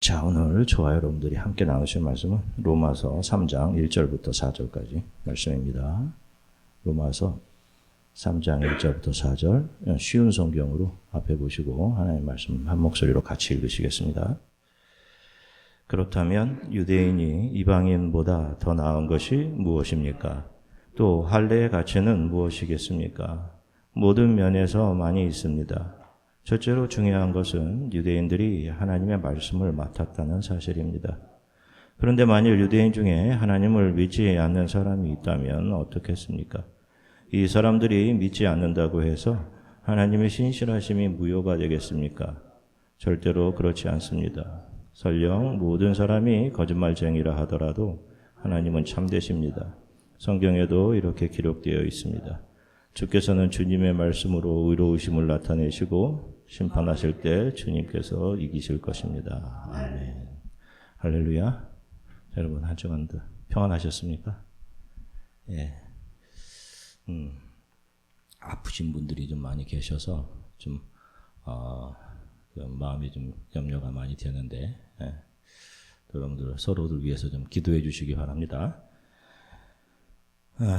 자, 오늘 저와 여러분들이 함께 나누실 말씀은 로마서 3장 1절부터 4절까지 말씀입니다. 로마서 3장 1절부터 4절 쉬운 성경으로 앞에 보시고 하나님의 말씀 한 목소리로 같이 읽으시겠습니다. 그렇다면 유대인이 이방인보다 더 나은 것이 무엇입니까? 또 할례의 가치는 무엇이겠습니까? 모든 면에서 많이 있습니다. 첫째로 중요한 것은 유대인들이 하나님의 말씀을 맡았다는 사실입니다. 그런데 만일 유대인 중에 하나님을 믿지 않는 사람이 있다면 어떻겠습니까? 이 사람들이 믿지 않는다고 해서 하나님의 신실하심이 무효가 되겠습니까? 절대로 그렇지 않습니다. 설령 모든 사람이 거짓말쟁이라 하더라도 하나님은 참되십니다. 성경에도 이렇게 기록되어 있습니다. 주께서는 주님의 말씀으로 의로우심을 나타내시고 심판하실 때 주님께서 이기실 것입니다. 아멘. 할렐루야. 여러분 한 주간도 평안하셨습니까? 예. 아프신 분들이 좀 많이 계셔서 좀 마음이 좀 염려가 많이 되는데 여러분들 서로들 위해서 좀 기도해 주시기 바랍니다.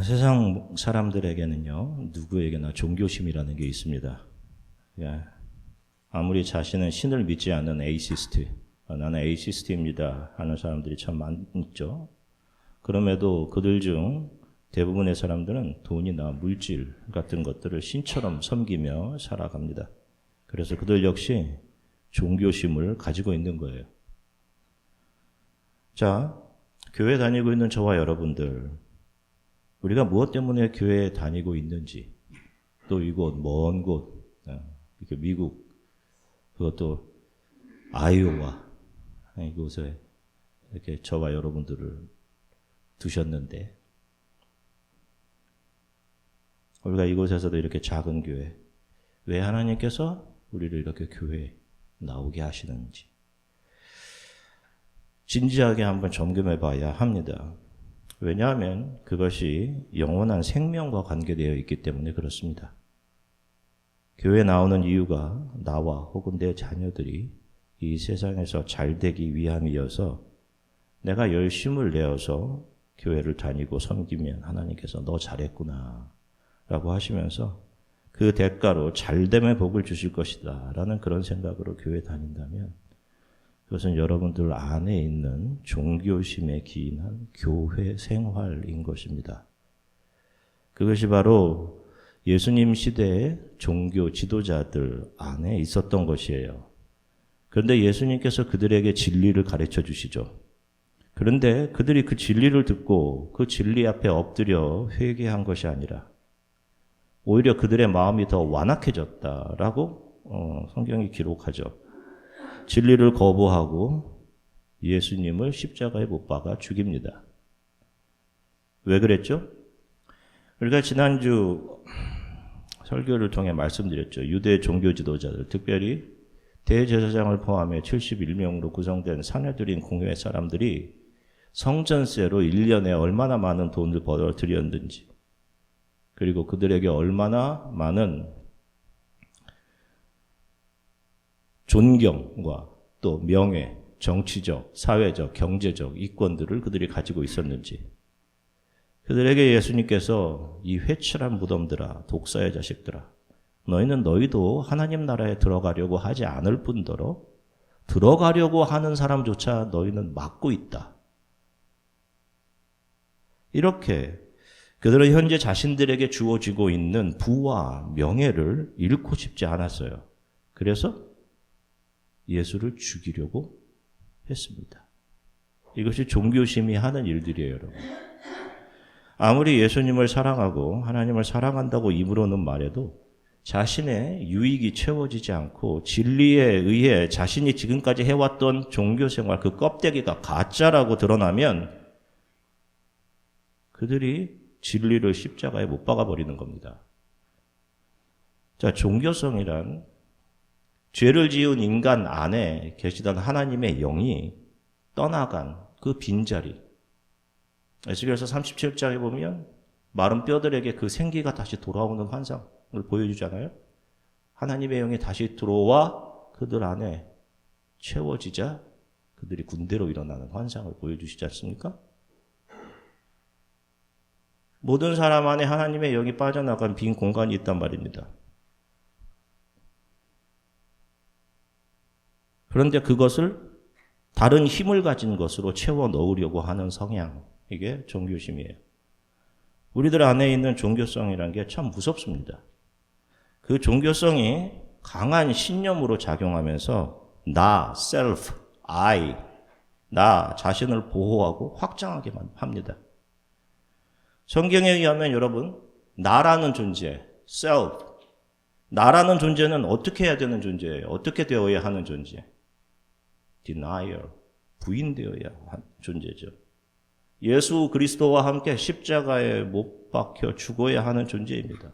세상 사람들에게는요, 누구에게나 종교심이라는 게 있습니다. 아무리 자신은 신을 믿지 않는 에이시스트, 나는 에이시스트입니다 하는 사람들이 참 많죠. 그럼에도 그들 중 대부분의 사람들은 돈이나 물질 같은 것들을 신처럼 섬기며 살아갑니다. 그래서 그들 역시 종교심을 가지고 있는 거예요. 자, 교회 다니고 있는 저와 여러분들, 우리가 무엇 때문에 교회에 다니고 있는지, 또 이곳, 먼 곳, 이렇게 미국, 그것도 아이오와, 이곳에 이렇게 저와 여러분들을 두셨는데, 우리가 이곳에서도 이렇게 작은 교회, 왜 하나님께서 우리를 이렇게 교회에 나오게 하시는지, 진지하게 한번 점검해 봐야 합니다. 왜냐하면 그것이 영원한 생명과 관계되어 있기 때문에 그렇습니다. 교회에 나오는 이유가 나와 혹은 내 자녀들이 이 세상에서 잘 되기 위함이어서 내가 열심을 내어서 교회를 다니고 섬기면 하나님께서 너 잘했구나 라고 하시면서 그 대가로 잘됨의 복을 주실 것이다 라는 그런 생각으로 교회 다닌다면 그것은 여러분들 안에 있는 종교심에 기인한 교회 생활인 것입니다. 그것이 바로 예수님 시대의 종교 지도자들 안에 있었던 것이에요. 그런데 예수님께서 그들에게 진리를 가르쳐 주시죠. 그런데 그들이 그 진리를 듣고 그 진리 앞에 엎드려 회개한 것이 아니라 오히려 그들의 마음이 더 완악해졌다라고 성경이 기록하죠. 진리를 거부하고 예수님을 십자가에 못 박아 죽입니다. 왜 그랬죠? 우리가 지난주 설교를 통해 말씀드렸죠. 유대 종교 지도자들, 특별히 대제사장을 포함해 71명으로 구성된 사내들인 공회 사람들이 성전세로 1년에 얼마나 많은 돈을 벌어들였는지, 그리고 그들에게 얼마나 많은 존경과 또 명예, 정치적, 사회적, 경제적 이권들을 그들이 가지고 있었는지, 그들에게 예수님께서 이 회칠한 무덤들아, 독사의 자식들아, 너희는 너희도 하나님 나라에 들어가려고 하지 않을 뿐더러 들어가려고 하는 사람조차 너희는 막고 있다. 이렇게 그들은 현재 자신들에게 주어지고 있는 부와 명예를 잃고 싶지 않았어요. 그래서 예수를 죽이려고 했습니다. 이것이 종교심이 하는 일들이에요, 여러분. 아무리 예수님을 사랑하고 하나님을 사랑한다고 입으로는 말해도 자신의 유익이 채워지지 않고 진리에 의해 자신이 지금까지 해왔던 종교생활, 그 껍데기가 가짜라고 드러나면 그들이 진리를 십자가에 못 박아버리는 겁니다. 자, 종교성이란 죄를 지은 인간 안에 계시던 하나님의 영이 떠나간 그 빈자리. 에스겔서 37장에 보면 마른 뼈들에게 그 생기가 다시 돌아오는 환상을 보여주잖아요. 하나님의 영이 다시 들어와 그들 안에 채워지자 그들이 군대로 일어나는 환상을 보여주시지 않습니까? 모든 사람 안에 하나님의 영이 빠져나간 빈 공간이 있단 말입니다. 그런데 그것을 다른 힘을 가진 것으로 채워 넣으려고 하는 성향, 이게 종교심이에요. 우리들 안에 있는 종교성이란 게 참 무섭습니다. 그 종교성이 강한 신념으로 작용하면서 나, self, I, 나 자신을 보호하고 확장하게 합니다. 성경에 의하면 여러분, 나라는 존재, self, 나라는 존재는 어떻게 해야 되는 존재예요? 어떻게 되어야 하는 존재? denial, 부인되어야 하는 존재죠. 예수 그리스도와 함께 십자가에 못 박혀 죽어야 하는 존재입니다.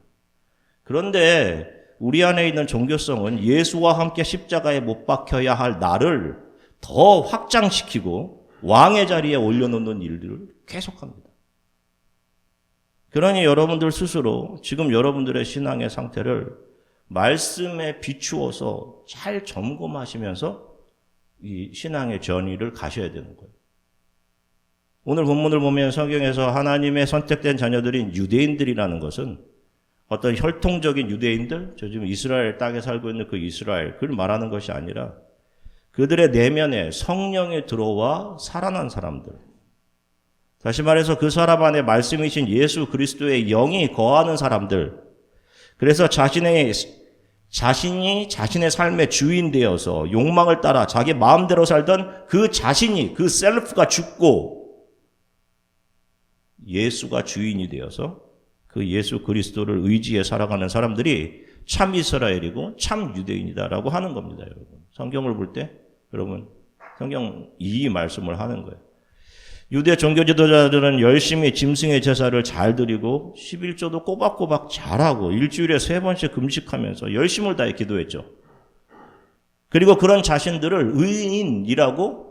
그런데 우리 안에 있는 종교성은 예수와 함께 십자가에 못 박혀야 할 나를 더 확장시키고 왕의 자리에 올려놓는 일들을 계속합니다. 그러니 여러분들 스스로 지금 여러분들의 신앙의 상태를 말씀에 비추어서 잘 점검하시면서 이 신앙의 전의를 가셔야 되는 거예요. 오늘 본문을 보면 성경에서 하나님의 선택된 자녀들인 유대인들이라는 것은 어떤 혈통적인 유대인들, 저 지금 이스라엘 땅에 살고 있는 그 이스라엘, 그걸 말하는 것이 아니라 그들의 내면에 성령이 들어와 살아난 사람들. 다시 말해서 그 사람 안에 말씀이신 예수 그리스도의 영이 거하는 사람들. 그래서 자신이 자신의 삶의 주인 되어서 욕망을 따라 자기 마음대로 살던 그 자신이, 그 셀프가 죽고 예수가 주인이 되어서 그 예수 그리스도를 의지해 살아가는 사람들이 참 이스라엘이고 참 유대인이다라고 하는 겁니다, 여러분. 성경을 볼 때 여러분 성경 이 말씀을 하는 거예요. 유대 종교 지도자들은 열심히 짐승의 제사를 잘 드리고 11조도 꼬박꼬박 잘하고 일주일에 3번씩 금식하면서 열심을 다해 기도했죠. 그리고 그런 자신들을 의인이라고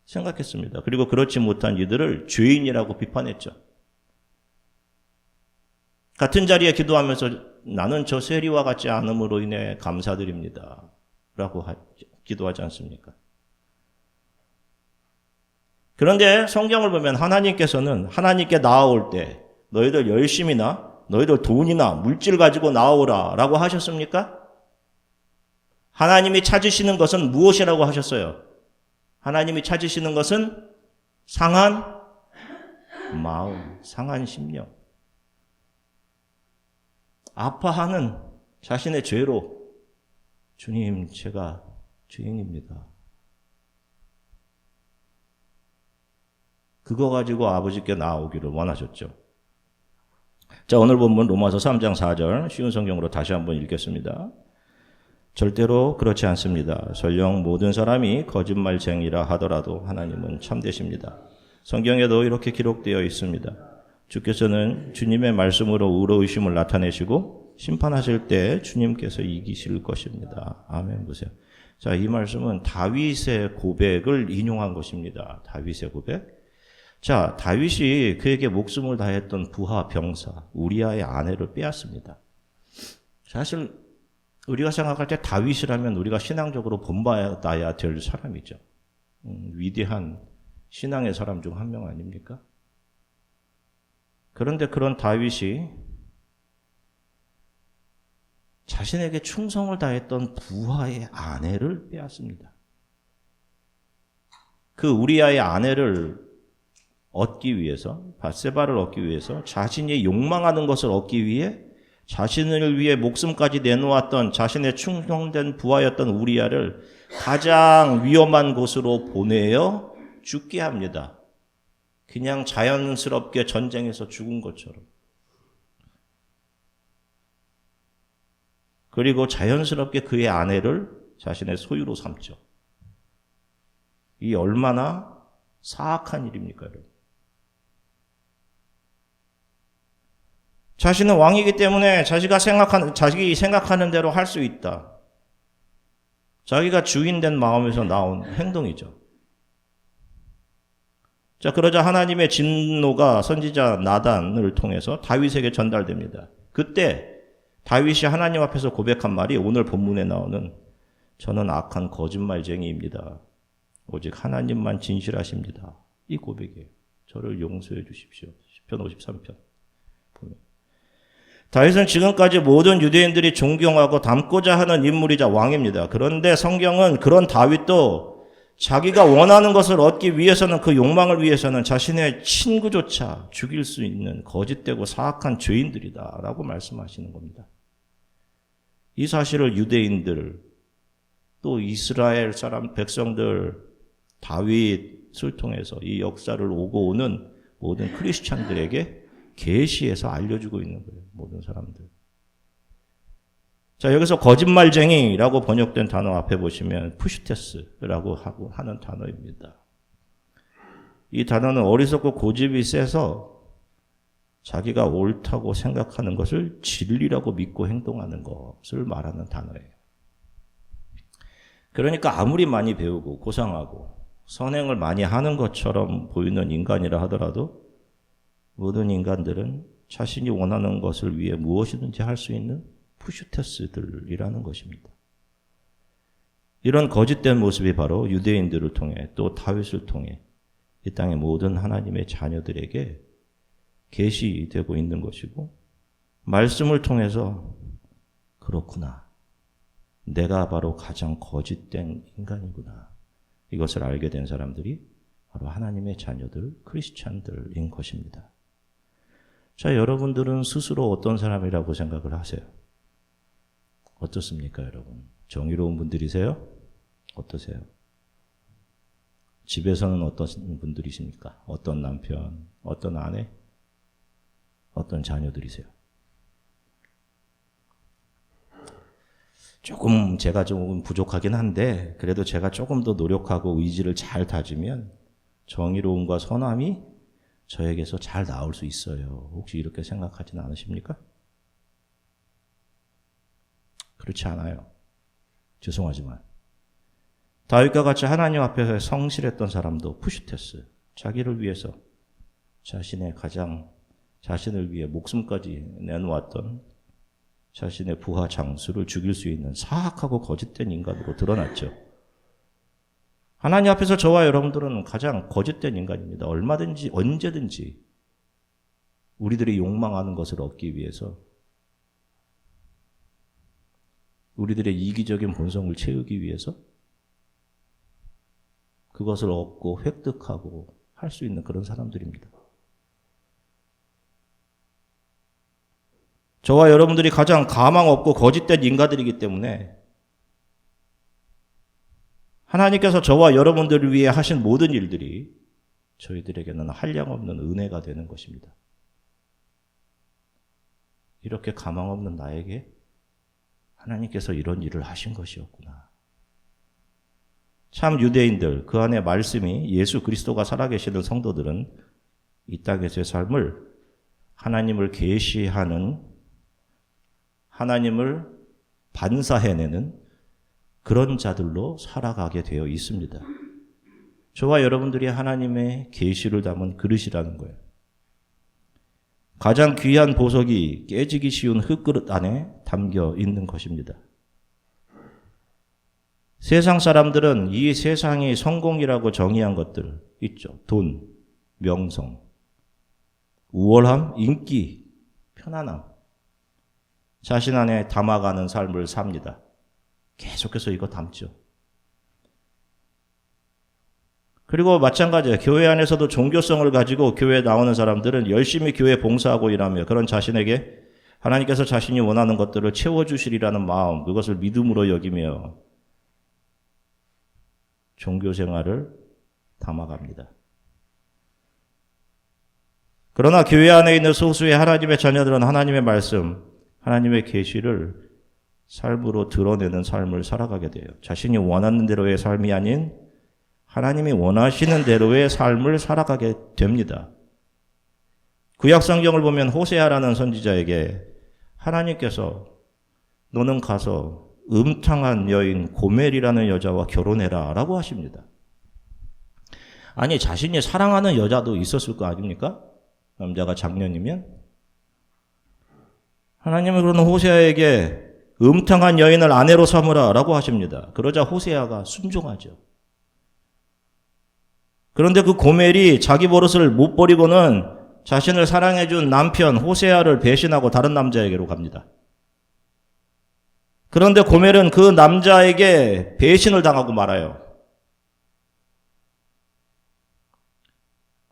생각했습니다. 그리고 그렇지 못한 이들을 죄인이라고 비판했죠. 같은 자리에 기도하면서 나는 저 세리와 같지 않음으로 인해 감사드립니다 라고 기도하지 않습니까? 그런데 성경을 보면 하나님께서는 하나님께 나아올 때 너희들 열심이나 너희들 돈이나 물질 가지고 나아오라 라고 하셨습니까? 하나님이 찾으시는 것은 무엇이라고 하셨어요? 하나님이 찾으시는 것은 상한 마음, 상한 심령. 아파하는 자신의 죄로 주님, 제가 죄인입니다. 그거 가지고 아버지께 나아오기를 원하셨죠. 자, 오늘 본문 로마서 3장 4절 쉬운 성경으로 다시 한번 읽겠습니다. 절대로 그렇지 않습니다. 설령 모든 사람이 거짓말쟁이라 하더라도 하나님은 참되십니다. 성경에도 이렇게 기록되어 있습니다. 주께서는 주님의 말씀으로 의로우심을 나타내시고 심판하실 때 주님께서 이기실 것입니다. 아멘. 보세요. 자, 이 말씀은 다윗의 고백을 인용한 것입니다. 다윗의 고백. 자, 다윗이 그에게 목숨을 다했던 부하 병사 우리아의 아내를 빼앗습니다. 사실 우리가 생각할 때 다윗이라면 우리가 신앙적으로 본받아야 될 사람이죠. 위대한 신앙의 사람 중 한 명 아닙니까? 그런데 그런 다윗이 자신에게 충성을 다했던 부하의 아내를 빼앗습니다. 그 우리아의 아내를 얻기 위해서, 밧세바를 얻기 위해서, 자신이 욕망하는 것을 얻기 위해 자신을 위해 목숨까지 내놓았던 자신의 충성된 부하였던 우리아를 가장 위험한 곳으로 보내어 죽게 합니다. 그냥 자연스럽게 전쟁에서 죽은 것처럼. 그리고 자연스럽게 그의 아내를 자신의 소유로 삼죠. 이 얼마나 사악한 일입니까, 여러분? 자신은 왕이기 때문에 자기가 생각하는 대로 할 수 있다. 자기가 주인된 마음에서 나온 행동이죠. 자, 그러자 하나님의 진노가 선지자 나단을 통해서 다윗에게 전달됩니다. 그때 다윗이 하나님 앞에서 고백한 말이 오늘 본문에 나오는 저는 악한 거짓말쟁이입니다. 오직 하나님만 진실하십니다. 이 고백이에요. 저를 용서해 주십시오. 시편 53편 보면 다윗은 지금까지 모든 유대인들이 존경하고 닮고자 하는 인물이자 왕입니다. 그런데 성경은 그런 다윗도 자기가 원하는 것을 얻기 위해서는, 그 욕망을 위해서는 자신의 친구조차 죽일 수 있는 거짓되고 사악한 죄인들이다 라고 말씀하시는 겁니다. 이 사실을 유대인들, 또 이스라엘 사람 백성들, 다윗을 통해서 이 역사를 오고 오는 모든 크리스찬들에게 계시해서 알려주고 있는 거예요. 모든 사람들. 자, 여기서 거짓말쟁이라고 번역된 단어 앞에 보시면 푸시테스라고 하는 단어입니다. 이 단어는 어리석고 고집이 세서 자기가 옳다고 생각하는 것을 진리라고 믿고 행동하는 것을 말하는 단어예요. 그러니까 아무리 많이 배우고 고상하고 선행을 많이 하는 것처럼 보이는 인간이라 하더라도 모든 인간들은 자신이 원하는 것을 위해 무엇이든지 할 수 있는 푸슈테스들이라는 것입니다. 이런 거짓된 모습이 바로 유대인들을 통해 또 다윗을 통해 이 땅의 모든 하나님의 자녀들에게 계시되고 있는 것이고, 말씀을 통해서 그렇구나, 내가 바로 가장 거짓된 인간이구나, 이것을 알게 된 사람들이 바로 하나님의 자녀들, 크리스찬들인 것입니다. 자, 여러분들은 스스로 어떤 사람이라고 생각을 하세요? 어떻습니까, 여러분? 정의로운 분들이세요? 어떠세요? 집에서는 어떤 분들이십니까? 어떤 남편, 어떤 아내, 어떤 자녀들이세요? 제가 조금 부족하긴 한데 그래도 제가 조금 더 노력하고 의지를 잘 다지면 정의로움과 선함이 저에게서 잘 나올 수 있어요. 혹시 이렇게 생각하지는 않으십니까? 그렇지 않아요. 죄송하지만 다윗과 같이 하나님 앞에서 성실했던 사람도 푸시테스, 자기를 위해서 자신을 위해 목숨까지 내놓았던 자신의 부하 장수를 죽일 수 있는 사악하고 거짓된 인간으로 드러났죠. 하나님 앞에서 저와 여러분들은 가장 거짓된 인간입니다. 얼마든지 언제든지 우리들이 욕망하는 것을 얻기 위해서, 우리들의 이기적인 본성을 채우기 위해서 그것을 얻고 획득하고 할 수 있는 그런 사람들입니다. 저와 여러분들이 가장 가망 없고 거짓된 인간들이기 때문에 하나님께서 저와 여러분들을 위해 하신 모든 일들이 저희들에게는 한량없는 은혜가 되는 것입니다. 이렇게 가망 없는 나에게 하나님께서 이런 일을 하신 것이었구나. 참 유대인들, 그 안에 말씀이 예수 그리스도가 살아계시는 성도들은 이 땅에서의 삶을 하나님을 계시하는, 하나님을 반사해내는 그런 자들로 살아가게 되어 있습니다. 저와 여러분들이 하나님의 계시를 담은 그릇이라는 거예요. 가장 귀한 보석이 깨지기 쉬운 흙그릇 안에 담겨 있는 것입니다. 세상 사람들은 이 세상이 성공이라고 정의한 것들 있죠. 돈, 명성, 우월함, 인기, 편안함, 자신 안에 담아가는 삶을 삽니다. 계속해서 이거 담죠. 그리고 마찬가지예요. 교회 안에서도 종교성을 가지고 교회에 나오는 사람들은 열심히 교회 봉사하고 일하며 그런 자신에게 하나님께서 자신이 원하는 것들을 채워주시리라는 마음, 그것을 믿음으로 여기며 종교생활을 담아갑니다. 그러나 교회 안에 있는 소수의 하나님의 자녀들은 하나님의 말씀, 하나님의 계시를 삶으로 드러내는 삶을 살아가게 돼요. 자신이 원하는 대로의 삶이 아닌 하나님이 원하시는 대로의 삶을 살아가게 됩니다. 구약 성경을 보면 호세아라는 선지자에게 하나님께서 너는 가서 음탕한 여인 고멜이라는 여자와 결혼해라 라고 하십니다. 아니, 자신이 사랑하는 여자도 있었을 거 아닙니까? 남자가 장년이면. 하나님은 그러는 호세아에게 음탕한 여인을 아내로 삼으라 라고 하십니다. 그러자 호세아가 순종하죠. 그런데 그 고멜이 자기 버릇을 못 버리고는 자신을 사랑해준 남편 호세아를 배신하고 다른 남자에게로 갑니다. 그런데 고멜은 그 남자에게 배신을 당하고 말아요.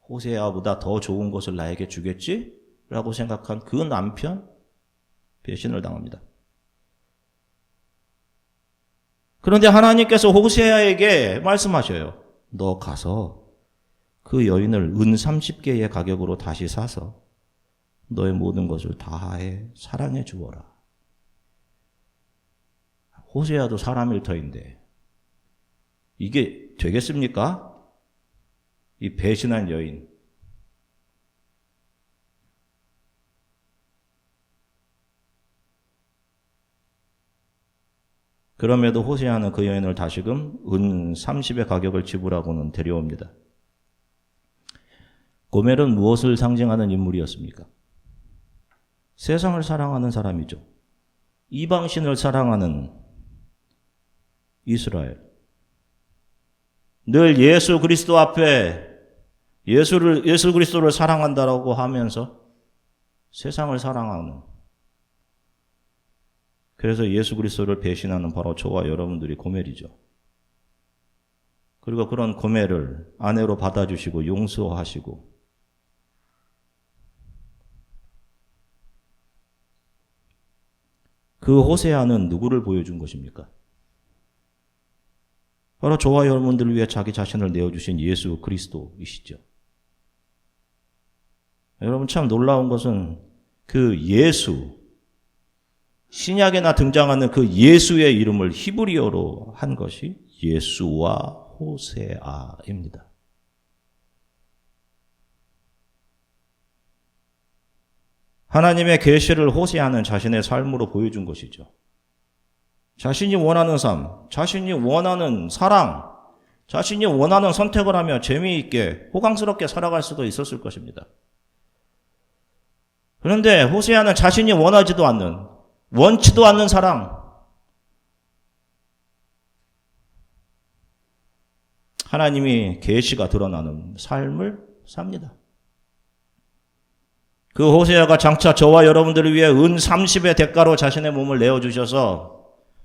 호세아보다 더 좋은 것을 나에게 주겠지? 라고 생각한 그 남편 배신을 당합니다. 그런데 하나님께서 호세아에게 말씀하셔요. 너 가서 그 여인을 은 30개의 가격으로 다시 사서 너의 모든 것을 다해 사랑해 주어라. 호세아도 사람일 터인데 이게 되겠습니까? 이 배신한 여인. 그럼에도 호세아는 그 여인을 다시금 은 30의 가격을 지불하고는 데려옵니다. 고멜은 무엇을 상징하는 인물이었습니까? 세상을 사랑하는 사람이죠. 이방신을 사랑하는 이스라엘. 늘 예수 그리스도 앞에 예수 그리스도를 사랑한다라고 하면서 세상을 사랑하는, 그래서 예수 그리스도를 배신하는 바로 저와 여러분들이 고멜이죠. 그리고 그런 고멜을 아내로 받아주시고 용서하시고 그 호세아는 누구를 보여준 것입니까? 바로 저와 여러분들을 위해 자기 자신을 내어주신 예수 그리스도이시죠. 여러분 참 놀라운 것은 그 예수, 신약에나 등장하는 그 예수의 이름을 히브리어로 한 것이 예수와 호세아입니다. 하나님의 계시를 호세아는 자신의 삶으로 보여준 것이죠. 자신이 원하는 삶, 자신이 원하는 사랑, 자신이 원하는 선택을 하며 재미있게 호강스럽게 살아갈 수도 있었을 것입니다. 그런데 호세아는 자신이 원하지도 않는, 원치도 않는 사랑, 하나님이 계시가 드러나는 삶을 삽니다. 그 호세아가 장차 저와 여러분들을 위해 은 30의 대가로 자신의 몸을 내어주셔서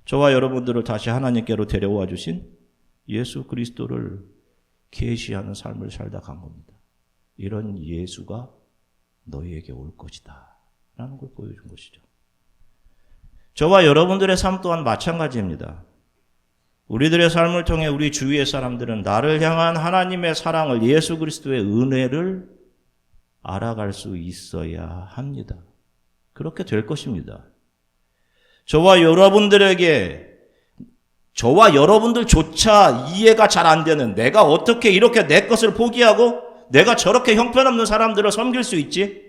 저와 여러분들을 다시 하나님께로 데려와 주신 예수 그리스도를 계시하는 삶을 살다 간 겁니다. 이런 예수가 너희에게 올 것이다 라는 걸 보여준 것이죠. 저와 여러분들의 삶 또한 마찬가지입니다. 우리들의 삶을 통해 우리 주위의 사람들은 나를 향한 하나님의 사랑을, 예수 그리스도의 은혜를 알아갈 수 있어야 합니다. 그렇게 될 것입니다. 저와 여러분들조차 이해가 잘 안 되는, 내가 어떻게 이렇게 내 것을 포기하고 내가 저렇게 형편없는 사람들을 섬길 수 있지?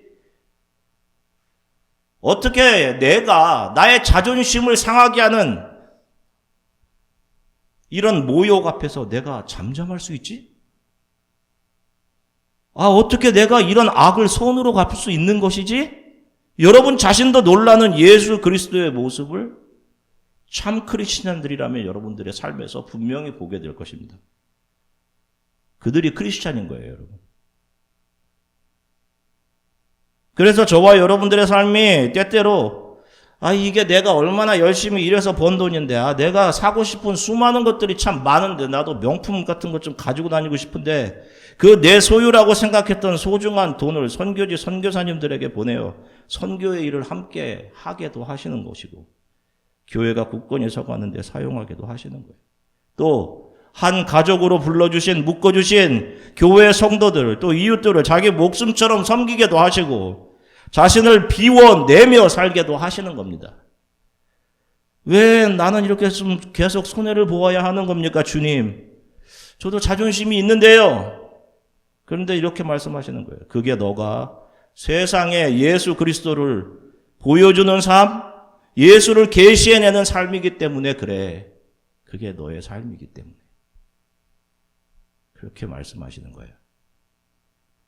어떻게 내가 나의 자존심을 상하게 하는 이런 모욕 앞에서 내가 잠잠할 수 있지? 어떻게 내가 이런 악을 손으로 갚을 수 있는 것이지? 여러분 자신도 놀라는 예수 그리스도의 모습을 참 크리스찬들이라면 여러분들의 삶에서 분명히 보게 될 것입니다. 그들이 크리스찬인 거예요, 여러분. 그래서 저와 여러분들의 삶이 때때로 이게 내가 얼마나 열심히 일해서 번 돈인데, 내가 사고 싶은 수많은 것들이 참 많은데, 나도 명품 같은 것 좀 가지고 다니고 싶은데, 그 내 소유라고 생각했던 소중한 돈을 선교지 선교사님들에게 보내요. 선교의 일을 함께 하게도 하시는 것이고, 교회가 굳건히 서가는데 사용하게도 하시는 거예요. 또 한 가족으로 불러주신, 묶어주신 교회 성도들, 또 이웃들을 자기 목숨처럼 섬기게도 하시고 자신을 비워내며 살게도 하시는 겁니다. 왜 나는 이렇게 좀 계속 손해를 보아야 하는 겁니까, 주님? 저도 자존심이 있는데요. 그런데 이렇게 말씀하시는 거예요. 그게 너가 세상에 예수 그리스도를 보여주는 삶, 예수를 계시해내는 삶이기 때문에 그래. 그게 너의 삶이기 때문에. 그렇게 말씀하시는 거예요.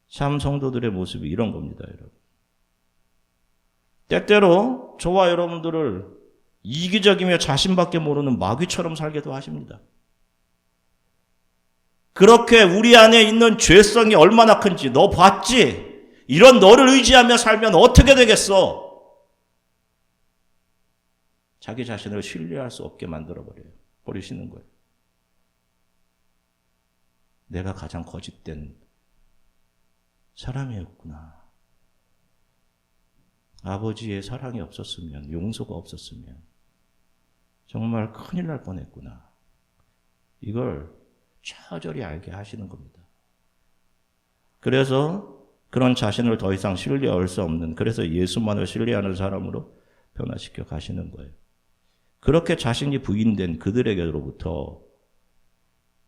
참 성도들의 모습이 이런 겁니다, 여러분. 때때로 저와 여러분들을 이기적이며 자신밖에 모르는 마귀처럼 살게도 하십니다. 그렇게 우리 안에 있는 죄성이 얼마나 큰지 너 봤지? 이런 너를 의지하며 살면 어떻게 되겠어? 자기 자신을 신뢰할 수 없게 버리시는 거예요. 내가 가장 거짓된 사람이었구나. 아버지의 사랑이 없었으면, 용서가 없었으면 정말 큰일 날 뻔했구나. 이걸 처절히 알게 하시는 겁니다. 그래서 그런 자신을 더 이상 신뢰할 수 없는, 그래서 예수만을 신뢰하는 사람으로 변화시켜 가시는 거예요. 그렇게 자신이 부인된 그들에게로부터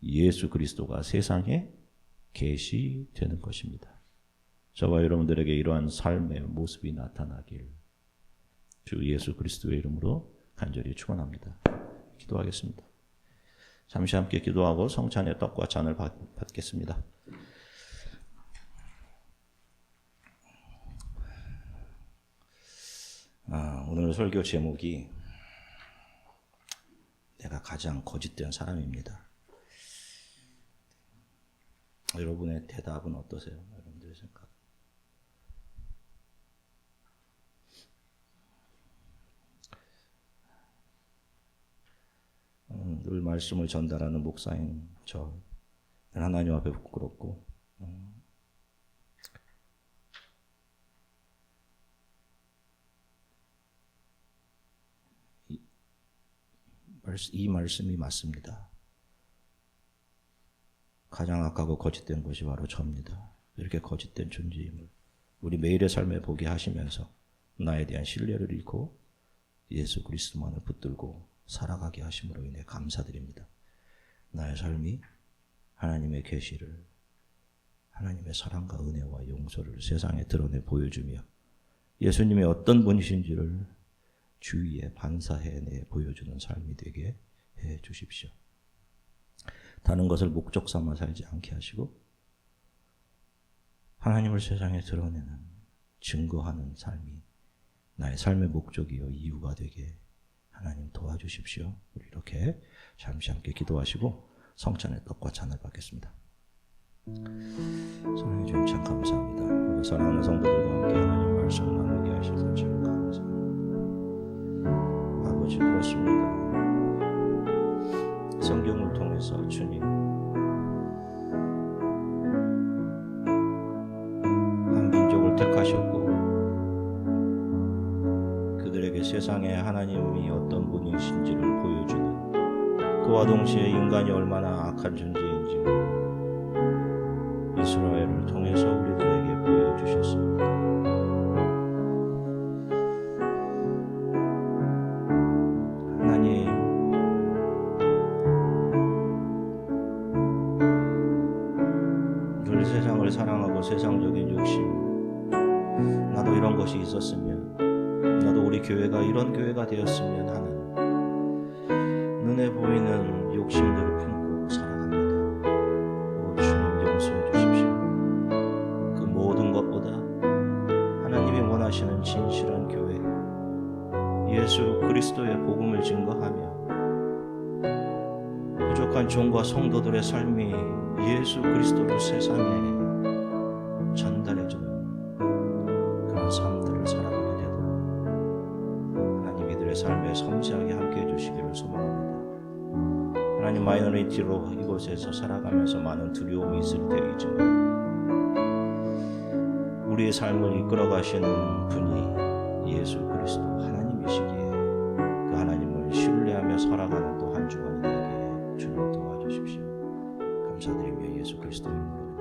예수 그리스도가 세상에 계시되는 것입니다. 저와 여러분들에게 이러한 삶의 모습이 나타나길 주 예수 그리스도의 이름으로 간절히 축원합니다. 기도하겠습니다. 잠시 함께 기도하고 성찬의 떡과 잔을 받겠습니다. 오늘 설교 제목이 내가 가장 거짓된 사람입니다. 여러분의 대답은 어떠세요? 여러분들의 생각. 늘 말씀을 전달하는 목사인 저 하나님 앞에 부끄럽고 이 말씀이 맞습니다. 가장 악하고 거짓된 것이 바로 저입니다. 이렇게 거짓된 존재임을 우리 매일의 삶에 보게 하시면서 나에 대한 신뢰를 잃고 예수 그리스도만을 붙들고 살아가게 하심으로 인해 감사드립니다. 나의 삶이 하나님의 계시를, 하나님의 사랑과 은혜와 용서를 세상에 드러내 보여주며 예수님이 어떤 분이신지를 주위에 반사해내 보여주는 삶이 되게 해 주십시오. 다른 것을 목적 삼아 살지 않게 하시고 하나님을 세상에 드러내는, 증거하는 삶이 나의 삶의 목적이요 이유가 되게 하나님 도와주십시오. 우리 이렇게 잠시 함께 기도하시고 성찬의 떡과 잔을 받겠습니다. 사랑해 주님 참 감사합니다. 우리 사랑하는 성도들과 함께 하나님 말씀 나누게 하셔서 참 감사합니다. 아버지, 그렇습니다. 성경을 통해서 주님 한 민족을 택하셨고 그들에게 세상에 하나님이 어떤 분이신지를 보여주는, 그와 동시에 인간이 얼마나 악한 존재인지 이스라엘을 통해서 우리들에게 보여주셨습니다. 하나님, 늘 세상을 사랑하고 세상적인 욕심, 나도 이런 것이 있었으면, 나도 우리 교회가 이런 교회가 되었으면 하는 눈에 보이는 욕심들을 품고 살아갑니다. 주님 용서해 주십시오. 그 모든 것보다 하나님이 원하시는 진실한 교회, 예수 그리스도의 복음을 증거하며 부족한 종과 성도들의 삶이 예수 그리스도를 세상에 전달해주는 그런 삶들을 살아가게 되도록 하나님 이들의 삶에 섬세하게 함께해 주시기를 소망합니다. 하나님, 마이너리티로 이곳에서 살아가면서 많은 두려움이 있을 때이지만 우리의 삶을 이끌어가시는 분이 예수 그리스도 하나님이시기에 그 하나님을 신뢰하며 살아가는 또 한 주간이 되게 주님 도와주십시오. 감사드리며 예수 그리스도 이름으로